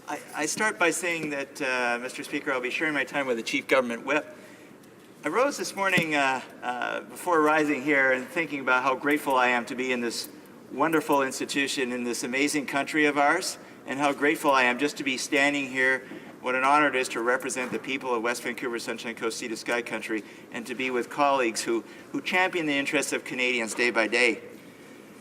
I start by saying that, Mr. Speaker, I'll be sharing my time with the Chief Government Whip. I rose this morning before rising here and thinking about how grateful I am to be in this wonderful institution in this amazing country of ours, and how grateful I am just to be standing here. What an honor it is to represent the people of West Vancouver, Sunshine Coast, Sea to Sky country, and to be with colleagues who champion the interests of Canadians day by day.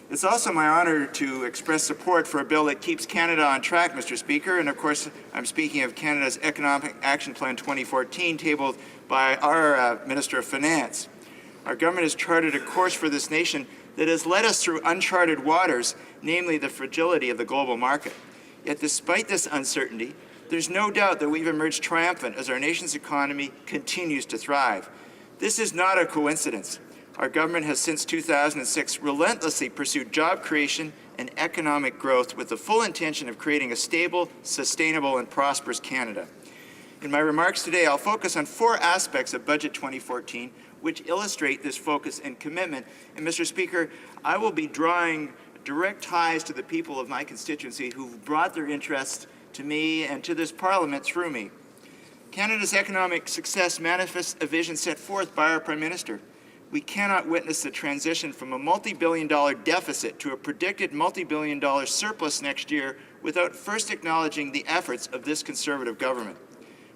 It's also my honor to express support for a bill that keeps Canada on track, Mr. Speaker, and of course I'm speaking of Canada's Economic Action Plan 2014, tabled by our Minister of Finance. Our government has charted a course for this nation that has led us through uncharted waters, namely the fragility of the global market. Yet despite this uncertainty, there's no doubt that we've emerged triumphant as our nation's economy continues to thrive. This is not a coincidence. Our government has since 2006 relentlessly pursued job creation and economic growth with the full intention of creating a stable, sustainable, and prosperous Canada. In my remarks today, I'll focus on 4 aspects of Budget 2014 which illustrate this focus and commitment. And Mr. Speaker, I will be drawing direct ties to the people of my constituency who've brought their interests to me and to this Parliament through me. Canada's economic success manifests a vision set forth by our Prime Minister. We cannot witness the transition from a multi-billion-dollar deficit to a predicted multi-billion-dollar surplus next year without first acknowledging the efforts of this Conservative government.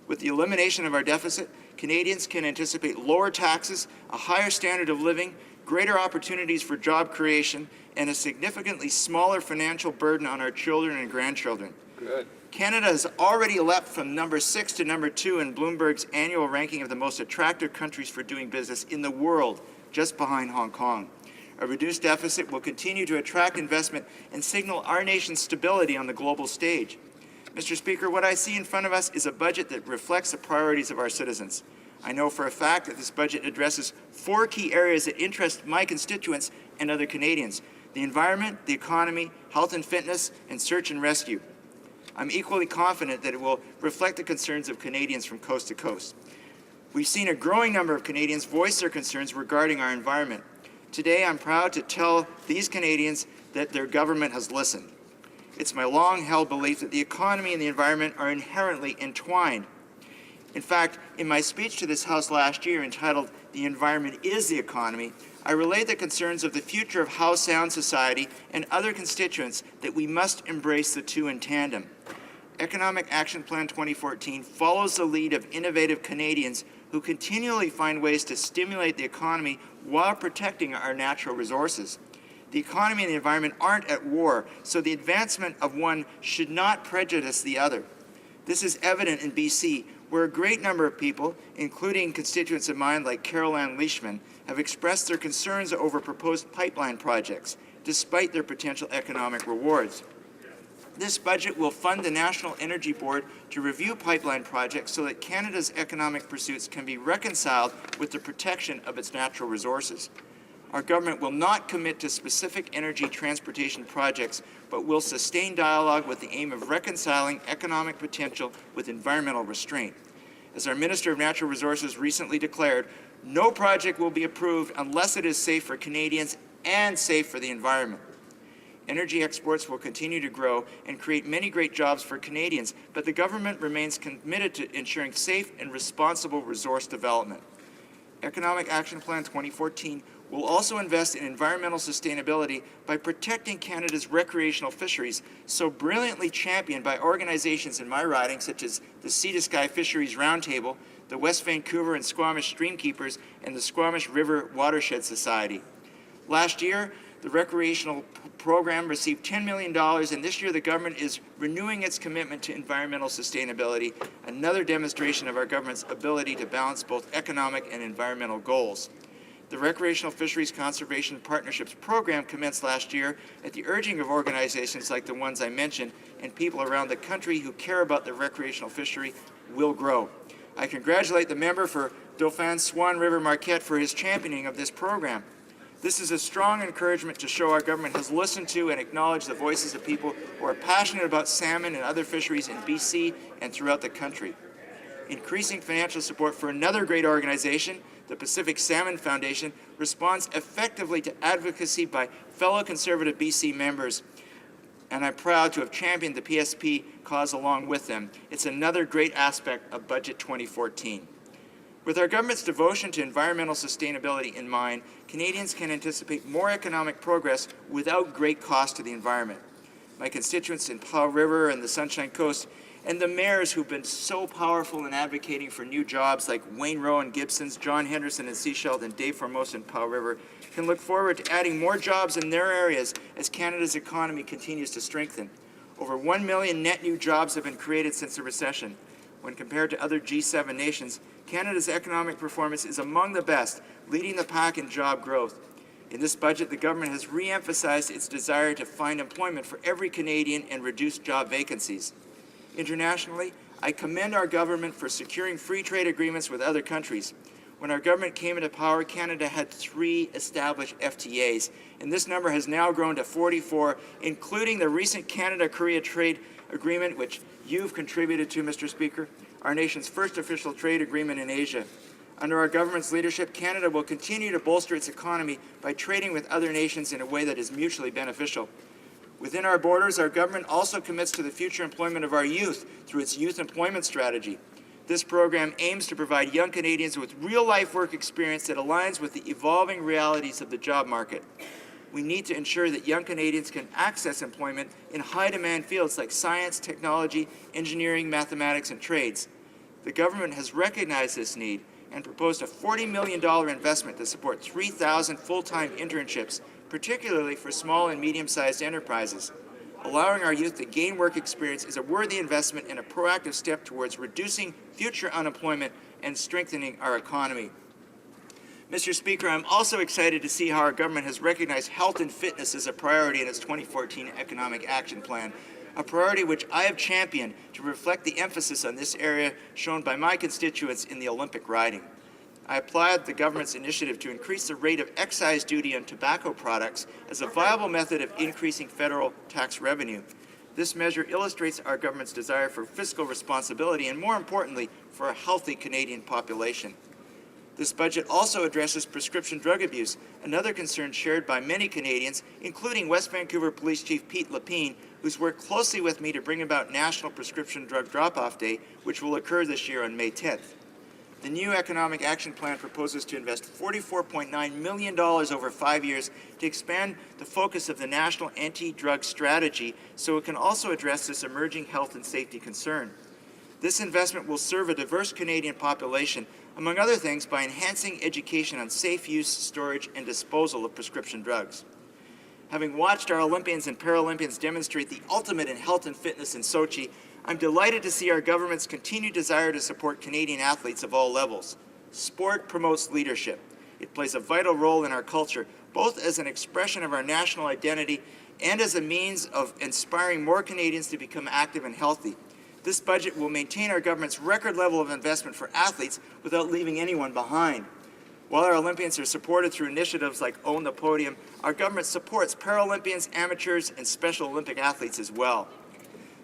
With the elimination of our deficit, Canadians can anticipate lower taxes, a higher standard of living, greater opportunities for job creation, and a significantly smaller financial burden on our children and grandchildren. Good. Canada has already leapt from number 6 to number 2 in Bloomberg's annual ranking of the most attractive countries for doing business in the world, just behind Hong Kong. A reduced deficit will continue to attract investment and signal our nation's stability on the global stage. Mr. Speaker, what I see in front of us is a budget that reflects the priorities of our citizens. I know for a fact that this budget addresses 4 key areas that interest my constituents and other Canadians: the environment, the economy, health and fitness, and search and rescue. I'm equally confident that it will reflect the concerns of Canadians from coast to coast. We've seen a growing number of Canadians voice their concerns regarding our environment. Today, I'm proud to tell these Canadians that their government has listened. It's my long-held belief that the economy and the environment are inherently entwined. In fact, in my speech to this House last year entitled "The Environment is the Economy," I relayed the concerns of the future of how sound society and other constituents that we must embrace the two in tandem. Economic Action Plan 2014 follows the lead of innovative Canadians who continually find ways to stimulate the economy while protecting our natural resources. The economy and the environment aren't at war, so the advancement of one should not prejudice the other. This is evident in BC, where a great number of people, including constituents of mine like Carol Ann Leishman, have expressed their concerns over proposed pipeline projects, despite their potential economic rewards. This budget will fund the National Energy Board to review pipeline projects so that Canada's economic pursuits can be reconciled with the protection of its natural resources. Our government will not commit to specific energy transportation projects, but will sustain dialogue with the aim of reconciling economic potential with environmental restraint. As our Minister of Natural Resources recently declared, no project will be approved unless it is safe for Canadians and safe for the environment. Energy exports will continue to grow and create many great jobs for Canadians, but the government remains committed to ensuring safe and responsible resource development. Economic Action Plan 2014 will also invest in environmental sustainability by protecting Canada's recreational fisheries, so brilliantly championed by organizations in my riding such as the Sea to Sky Fisheries Roundtable, the West Vancouver and Squamish Streamkeepers, and the Squamish River Watershed Society. Last year, the recreational program received $10 million, and this year the government is renewing its commitment to environmental sustainability, another demonstration of our government's ability to balance both economic and environmental goals. The Recreational Fisheries Conservation Partnerships program commenced last year at the urging of organizations like the ones I mentioned, and people around the country who care about the recreational fishery will grow. I congratulate the member for Dauphin Swan River Marquette for his championing of this program. This is a strong encouragement to show our government has listened to and acknowledged the voices of people who are passionate about salmon and other fisheries in BC and throughout the country. Increasing financial support for another great organization, the Pacific Salmon Foundation, responds effectively to advocacy by fellow Conservative BC members. and I'm proud to have championed the PSP cause along with them. It's another great aspect of Budget 2014. With our government's devotion to environmental sustainability in mind, Canadians can anticipate more economic progress without great cost to the environment. My constituents in Powell River and the Sunshine Coast, and the mayors who've been so powerful in advocating for new jobs like Wayne Rowe and Gibson's, John Henderson and Sechelt, and Dave Formosa in Powell River, can look forward to adding more jobs in their areas as Canada's economy continues to strengthen. Over 1 million net new jobs have been created since the recession. When compared to other G7 nations, Canada's economic performance is among the best, leading the pack in job growth. In this budget, the government has re-emphasized its desire to find employment for every Canadian and reduce job vacancies. Internationally, I commend our government for securing free trade agreements with other countries. When our government came into power, Canada had 3 established FTAs, and this number has now grown to 44, including the recent Canada-Korea trade agreement, which you've contributed to, Mr. Speaker, our nation's first official trade agreement in Asia. Under our government's leadership, Canada will continue to bolster its economy by trading with other nations in a way that is mutually beneficial. Within our borders, our government also commits to the future employment of our youth through its youth employment strategy. This program aims to provide young Canadians with real-life work experience that aligns with the evolving realities of the job market. We need to ensure that young Canadians can access employment in high-demand fields like science, technology, engineering, mathematics, and trades. The government has recognized this need and proposed a $40 million investment to support 3,000 full-time internships, particularly for small and medium-sized enterprises. Allowing our youth to gain work experience is a worthy investment and a proactive step towards reducing future unemployment and strengthening our economy. Mr. Speaker, I'm also excited to see how our government has recognized health and fitness as a priority in its 2014 Economic Action Plan, a priority which I have championed to reflect the emphasis on this area shown by my constituents in the Olympic riding. I applaud the government's initiative to increase the rate of excise duty on tobacco products as a viable method of increasing federal tax revenue. This measure illustrates our government's desire for fiscal responsibility and, more importantly, for a healthy Canadian population. This budget also addresses prescription drug abuse, another concern shared by many Canadians, including West Vancouver Police Chief Pete Lapine, who's worked closely with me to bring about National Prescription Drug Drop-Off Day, which will occur this year on May 10th. The new Economic Action Plan proposes to invest $44.9 million over 5 years to expand the focus of the National Anti-Drug Strategy so it can also address this emerging health and safety concern. This investment will serve a diverse Canadian population, among other things, by enhancing education on safe use, storage, and disposal of prescription drugs. Having watched our Olympians and Paralympians demonstrate the ultimate in health and fitness in Sochi, I'm delighted to see our government's continued desire to support Canadian athletes of all levels. Sport promotes leadership. It plays a vital role in our culture, both as an expression of our national identity and as a means of inspiring more Canadians to become active and healthy. This budget will maintain our government's record level of investment for athletes without leaving anyone behind. While our Olympians are supported through initiatives like Own the Podium, our government supports Paralympians, amateurs, and Special Olympic athletes as well.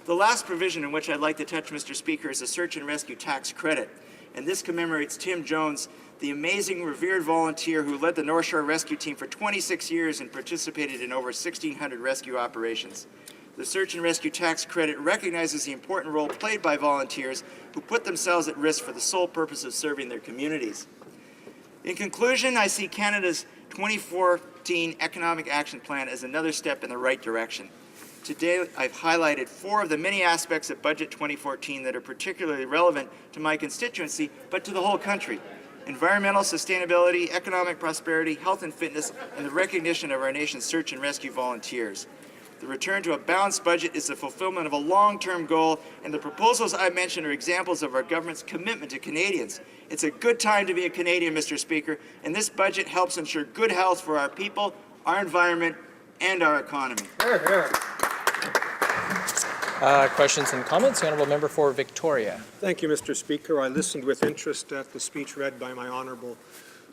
The last provision in which I'd like to touch, Mr. Speaker, is the Search and Rescue Tax Credit, and this commemorates Tim Jones, the amazing, revered volunteer who led the North Shore Rescue Team for 26 years and participated in over 1,600 rescue operations. The Search and Rescue Tax Credit recognizes the important role played by volunteers who put themselves at risk for the sole purpose of serving their communities. In conclusion, I see Canada's 2014 Economic Action Plan as another step in the right direction. Today, I've highlighted 4 of the many aspects of Budget 2014 that are particularly relevant to my constituency, but to the whole country: environmental sustainability, economic prosperity, health and fitness, and the recognition of our nation's search and rescue volunteers. The return to a balanced budget is the fulfillment of a long-term goal, and the proposals I mentioned are examples of our government's commitment to Canadians. It's a good time to be a Canadian, Mr. Speaker, and this budget helps ensure good health for our people, our environment, and our economy. Questions and comments? The Honourable Member for Victoria. Thank you, Mr. Speaker. I listened with interest at the speech read by my honourable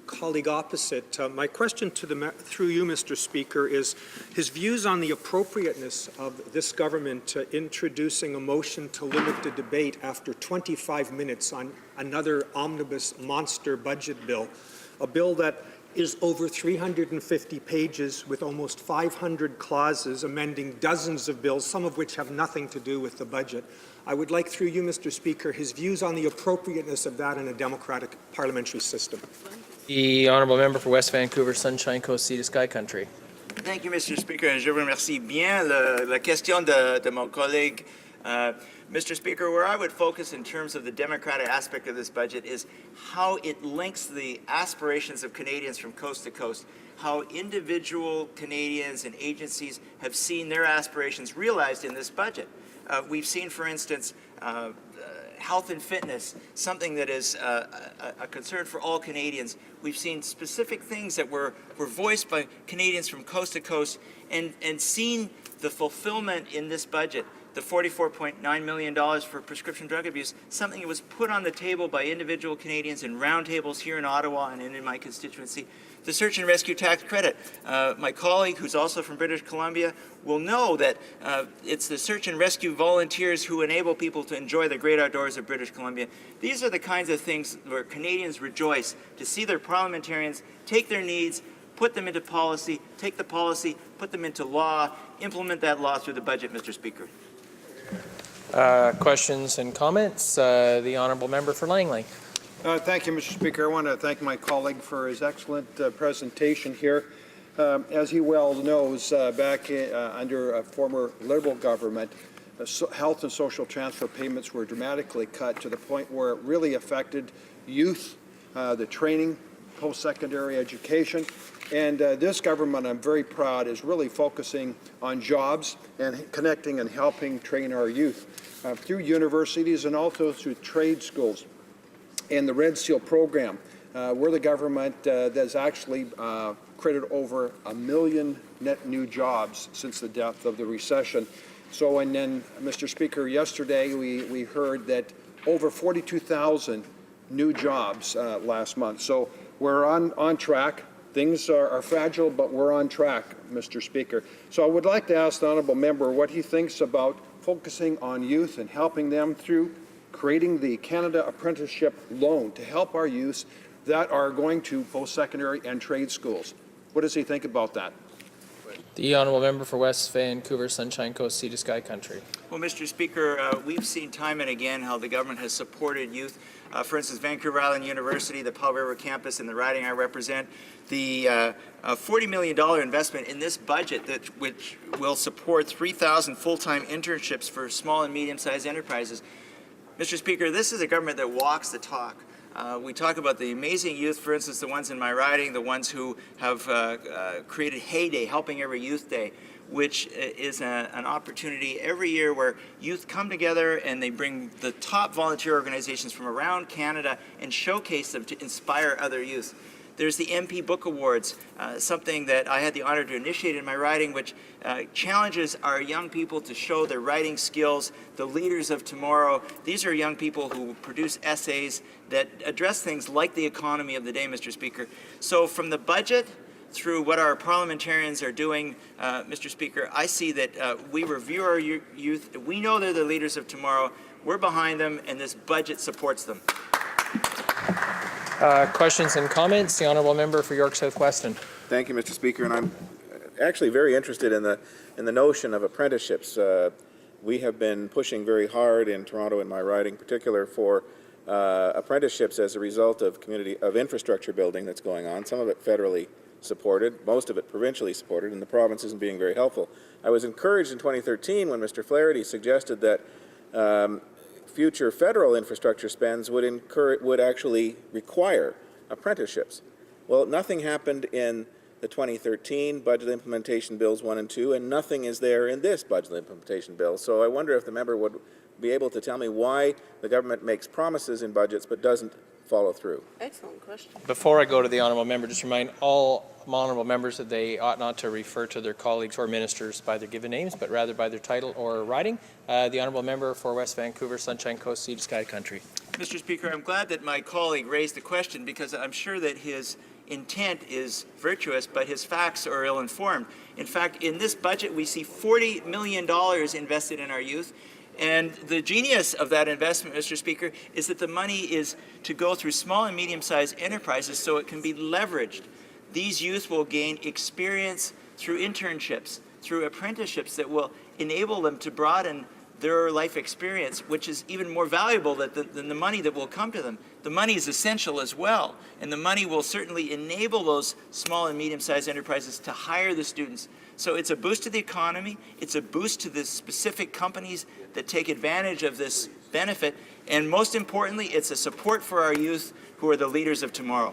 colleague opposite. My question to through you, Mr. Speaker, is his views on the appropriateness of this government introducing a motion to limit the debate after 25 minutes on another omnibus monster budget bill, a bill that is over 350 pages with almost 500 clauses amending dozens of bills, some of which have nothing to do with the budget. I would like, through you, Mr. Speaker, his views on the appropriateness of that in a democratic parliamentary system. The honourable member for West Vancouver, Sunshine Coast, Sea to Sky Country. Thank you, Mr. Speaker. Je remercie bien la question de mon collègue. Mr. Speaker, where I would focus in terms of the democratic aspect of this budget is how it links the aspirations of Canadians from coast to coast, how individual Canadians and agencies have seen their aspirations realized in this budget. We've seen, for instance, health and fitness, something that is a concern for all Canadians. We've seen specific things that were voiced by Canadians from coast to coast and seen the fulfillment in this budget. The $44.9 million for prescription drug abuse, something that was put on the table by individual Canadians in roundtables here in Ottawa and in my constituency. The search and rescue tax credit. My colleague, who's also from British Columbia, will know that it's the search and rescue volunteers who enable people to enjoy the great outdoors of British Columbia. These are the kinds of things where Canadians rejoice to see their parliamentarians take their needs, put them into policy, take the policy, put them into law, implement that law through the budget, Mr. Speaker. Questions and comments? The honourable member for Langley. Thank you, Mr. Speaker. I want to thank my colleague for his excellent presentation here. As he well knows, back under a former Liberal government, health and social transfer payments were dramatically cut to the point where it really affected youth, the training, post-secondary education. And this government, I'm very proud, is really focusing on jobs and connecting and helping train our youth through universities and also through trade schools. And the Red Seal program, we're the government that's actually created over 1 million net new jobs since the depth of the recession. So, and then, Mr. Speaker, yesterday we heard that over 42,000 new jobs last month. So we're on track. Things are fragile, but we're on track, Mr. Speaker. So I would like to ask the honourable member what he thinks about focusing on youth and helping them through creating the Canada Apprenticeship Loan to help our youth that are going to post-secondary and trade schools. What does he think about that? The honourable member for West Vancouver, Sunshine Coast, Sea to Sky Country. Well, Mr. Speaker, we've seen time and again how the government has supported youth. For instance, Vancouver Island University, the Powell River campus in the riding I represent, the $40 million investment in this budget which will support 3,000 full-time internships for small and medium-sized enterprises. Mr. Speaker, this is a government that walks the talk. We talk about the amazing youth, for instance, the ones in my riding, the ones who have created Heyday, Helping Every Youth Day, which is an opportunity every year where youth come together and they bring the top volunteer organizations from around Canada and showcase them to inspire other youth. There's the MP Book Awards, something that I had the honor to initiate in my writing, which challenges our young people to show their writing skills, the leaders of tomorrow. These are young people who produce essays that address things like the economy of the day, Mr. Speaker. So from the budget through what our parliamentarians are doing, Mr. Speaker, I see that we review our youth. We know they're the leaders of tomorrow. We're behind them, and this budget supports them. Questions and comments? The honourable member for York South Weston. Thank you, Mr. Speaker, and I'm actually very interested in the notion of apprenticeships. We have been pushing very hard in Toronto, in my riding in particular, for apprenticeships as a result of infrastructure building that's going on. Some of it federally supported, most of it provincially supported, and the province isn't being very helpful. I was encouraged in 2013 when Mr. Flaherty suggested that future federal infrastructure spends would actually require apprenticeships. Well, nothing happened in the 2013 budget implementation bills 1 and 2, and nothing is there in this budget implementation bill. So I wonder if the member would be able to tell me why the government makes promises in budgets but doesn't follow through. Excellent question. Before I go to the honourable member, just remind all honourable members that they ought not to refer to their colleagues or ministers by their given names, but rather by their title or riding. The honourable member for West Vancouver, Sunshine Coast, Sea to Sky Country. Mr. Speaker, I'm glad that my colleague raised the question because I'm sure that his intent is virtuous, but his facts are ill-informed. In fact, in this budget, we see $40 million invested in our youth. And the genius of that investment, Mr. Speaker, is that the money is to go through small and medium-sized enterprises so it can be leveraged. These youth will gain experience through internships, through apprenticeships that will enable them to broaden their life experience, which is even more valuable than the money that will come to them. The money is essential as well, and the money will certainly enable those small and medium-sized enterprises to hire the students. So it's a boost to the economy, it's a boost to the specific companies that take advantage of this benefit, and most importantly, it's a support for our youth who are the leaders of tomorrow.